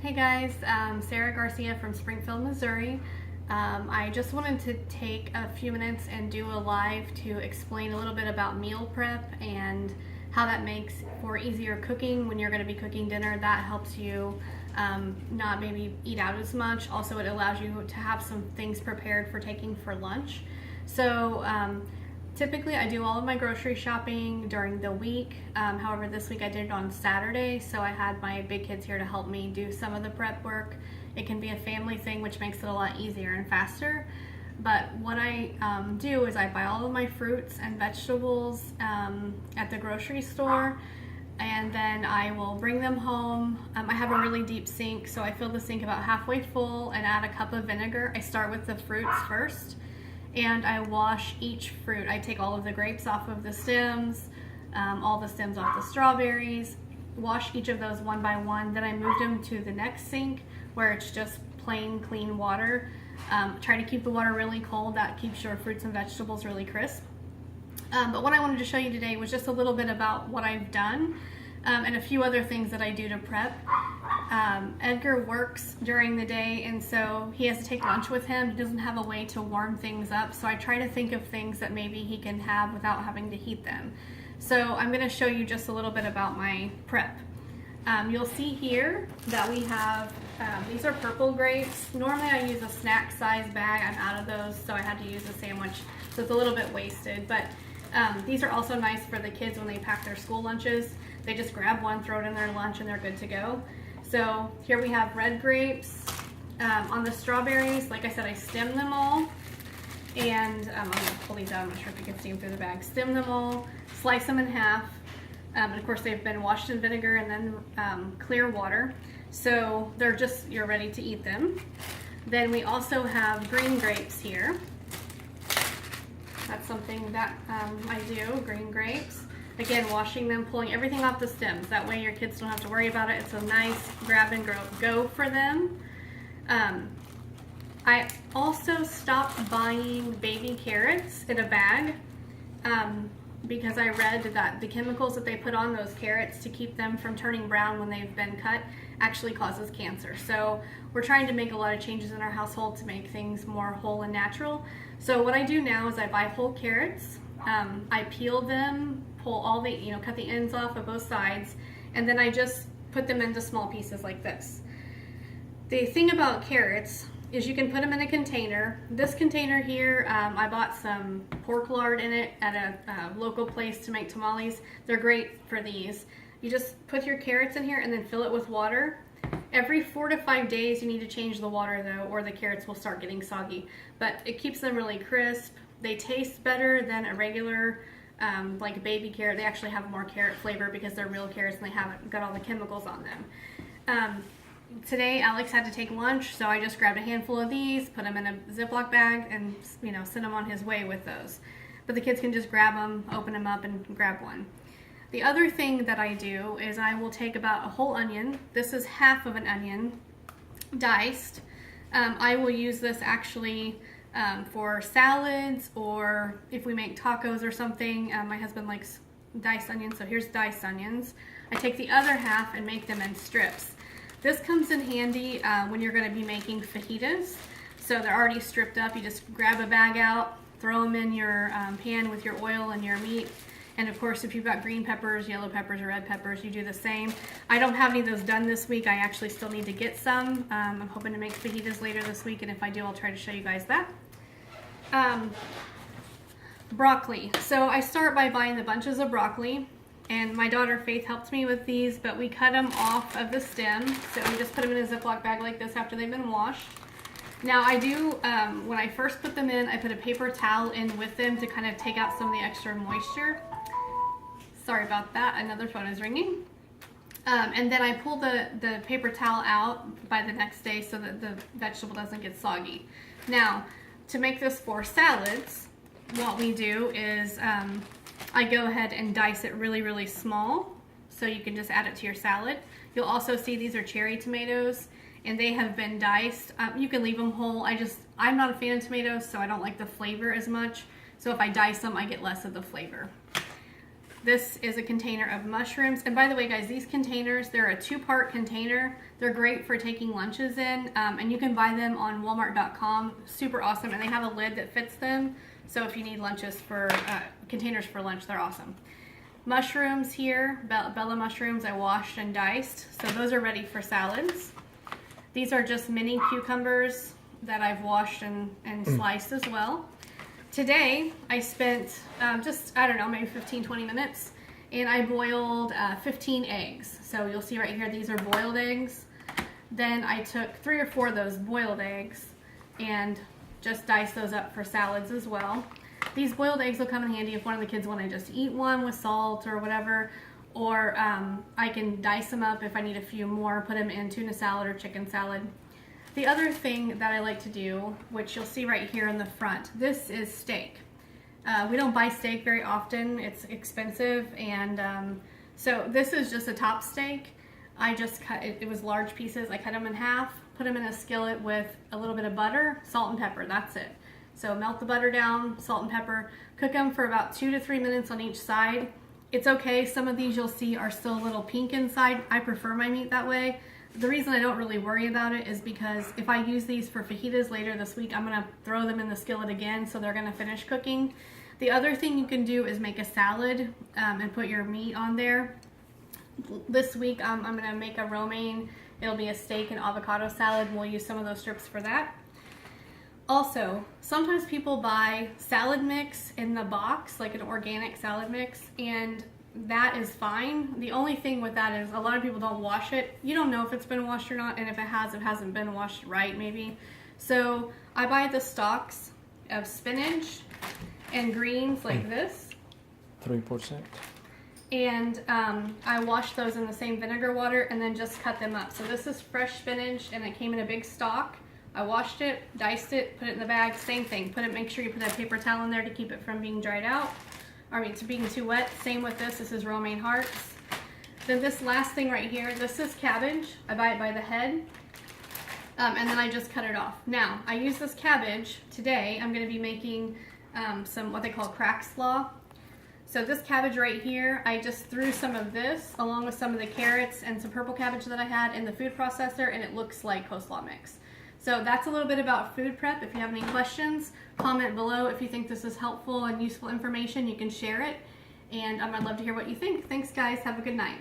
Hey guys, Sarah Garcia from Springfield, Missouri. I just wanted to take a few minutes and do a live to explain a little bit about meal prep and how that makes for easier cooking when you're going to be cooking dinner. That helps you not maybe eat out as much. Also, it allows you to have some things prepared for taking for lunch. So typically I do all of my grocery shopping during the week. However, this week I did it on Saturday, so I had my big kids here to help me do some of the prep work. It can be a family thing, which makes it a lot easier and faster. But what I do is I buy all of my fruits and vegetables at the grocery store, and then I will bring them home. I have a really deep sink, so I fill the sink about halfway full and add a cup of vinegar. I start with the fruits first, and I wash each fruit. I take all of the grapes off of the stems, all the stems off the strawberries, wash each of those one by one. Then I move them to the next sink where it's just plain clean water. Try to keep the water really cold. That keeps your fruits and vegetables really crisp. But what I wanted to show you today was just a little bit about what I've done and a few other things that I do to prep. Edgar works during the day, and so he has to take lunch with him. He doesn't have a way to warm things up, so I try to think of things that maybe he can have without having to heat them. So I'm going to show you just a little bit about my prep. You'll see here that we have, these are purple grapes. Normally I use a snack size bag. I'm out of those, so I had to use a sandwich, so it's a little bit wasted. But these are also nice for the kids when they pack their school lunches. They just grab one, throw it in their lunch, and they're good to go. So here we have red grapes. On the strawberries, like I said, I stem them all. And I'm going to pull these out. I'm not sure if you can see them through the bag. Stem them all, slice them in half. And of course, they've been washed in vinegar and then clear water. So they're just, you're ready to eat them. Then we also have green grapes here. That's something that I do, green grapes. Again, washing them, pulling everything off the stems. That way your kids don't have to worry about it. It's a nice grab and go for them. I also stopped buying baby carrots in a bag because I read that the chemicals that they put on those carrots to keep them from turning brown when they've been cut actually causes cancer. So we're trying to make a lot of changes in our household to make things more whole and natural. So what I do now is I buy whole carrots. I peel them, pull all the, cut the ends off of both sides, and then I just put them into small pieces like this. The thing about carrots is you can put them in a container. This container here, I bought some pork lard in it at a local place to make tamales. They're great for these. You just put your carrots in here and then fill it with water. Every 4 to 5 days you need to change the water though, or the carrots will start getting soggy. But it keeps them really crisp. They taste better than a regular like a baby carrot. They actually have more carrot flavor because they're real carrots and they haven't got all the chemicals on them. Today Alex had to take lunch, so I just grabbed a handful of these, put them in a Ziploc bag, and send him on his way with those. But the kids can just grab them, open them up, and grab one. The other thing that I do is I will take about a whole onion. This is half of an onion, diced. I will use this actually for salads, or if we make tacos or something. My husband likes diced onions, so here's diced onions. I take the other half and make them in strips. This comes in handy when you're going to be making fajitas. So they're already stripped up. You just grab a bag out, throw them in your pan with your oil and your meat. And of course, if you've got green peppers, yellow peppers, or red peppers, you do the same. I don't have any of those done this week. I actually still need to get some. I'm hoping to make fajitas later this week, and if I do, I'll try to show you guys that. Broccoli. So I start by buying the bunches of broccoli. And my daughter Faith helped me with these, but we cut them off of the stem. So we just put them in a Ziploc bag like this after they've been washed. Now I do, when I first put them in, I put a paper towel in with them to kind of take out some of the extra moisture. Sorry about that, another phone is ringing. And then I pull the paper towel out by the next day so that the vegetable doesn't get soggy. Now, to make this for salads, what we do is I go ahead and dice it really, really small so you can just add it to your salad. You'll also see these are cherry tomatoes and they have been diced. You can leave them whole. I'm not a fan of tomatoes, so I don't like the flavor as much. So if I dice them, I get less of the flavor. This is a container of mushrooms. And by the way, guys, these containers, they're a 2-part container. They're great for taking lunches in, and you can buy them on walmart.com. Super awesome, and they have a lid that fits them. So if you need lunches for containers for lunch, they're awesome. Mushrooms here, bella mushrooms, I washed and diced. So those are ready for salads. These are just mini cucumbers that I've washed and sliced as well. Today, I spent just, I don't know, maybe 15-20 minutes, and I boiled 15 eggs. So you'll see right here, these are boiled eggs. Then I took 3 or 4 of those boiled eggs and just diced those up for salads as well. These boiled eggs will come in handy if one of the kids want to just eat one with salt or whatever, or I can dice them up if I need a few more, put them in tuna salad or chicken salad. The other thing that I like to do, which you'll see right here in the front, this is steak. We don't buy steak very often. It's expensive, and so this is just a top steak. I just cut it, it was large pieces. I cut them in half, put them in a skillet with a little bit of butter, salt and pepper, that's it. So melt the butter down, salt and pepper, cook them for about 2 to 3 minutes on each side. It's okay, some of these you'll see are still a little pink inside. I prefer my meat that way. The reason I don't really worry about it is because if I use these for fajitas later this week, I'm gonna throw them in the skillet again, so they're gonna finish cooking. The other thing you can do is make a salad and put your meat on there. This week I'm gonna make a romaine. It'll be a steak and avocado salad, and we'll use some of those strips for that. Also, sometimes people buy salad mix in the box, like an organic salad mix, and that is fine. The only thing with that is a lot of people don't wash it. You don't know if it's been washed or not, and if it has, it hasn't been washed right, maybe. So I buy the stalks of spinach and greens like this. 3%. And I wash those in the same vinegar water and then just cut them up. So this is fresh spinach, and it came in a big stalk. I washed it, diced it, put it in the bag, same thing. Make sure you put a paper towel in there to keep it from being dried out. To being too wet. Same with this is romaine hearts. Then this last thing right here, this is cabbage. I buy it by the head. And then I just cut it off. Now, I use this cabbage today. I'm gonna be making some what they call crack slaw. So this cabbage right here, I just threw some of this along with some of the carrots and some purple cabbage that I had in the food processor, and it looks like coleslaw mix. So that's a little bit about food prep. If you have any questions, comment below. If you think this is helpful and useful information, you can share it. And I'd love to hear what you think. Thanks, guys. Have a good night.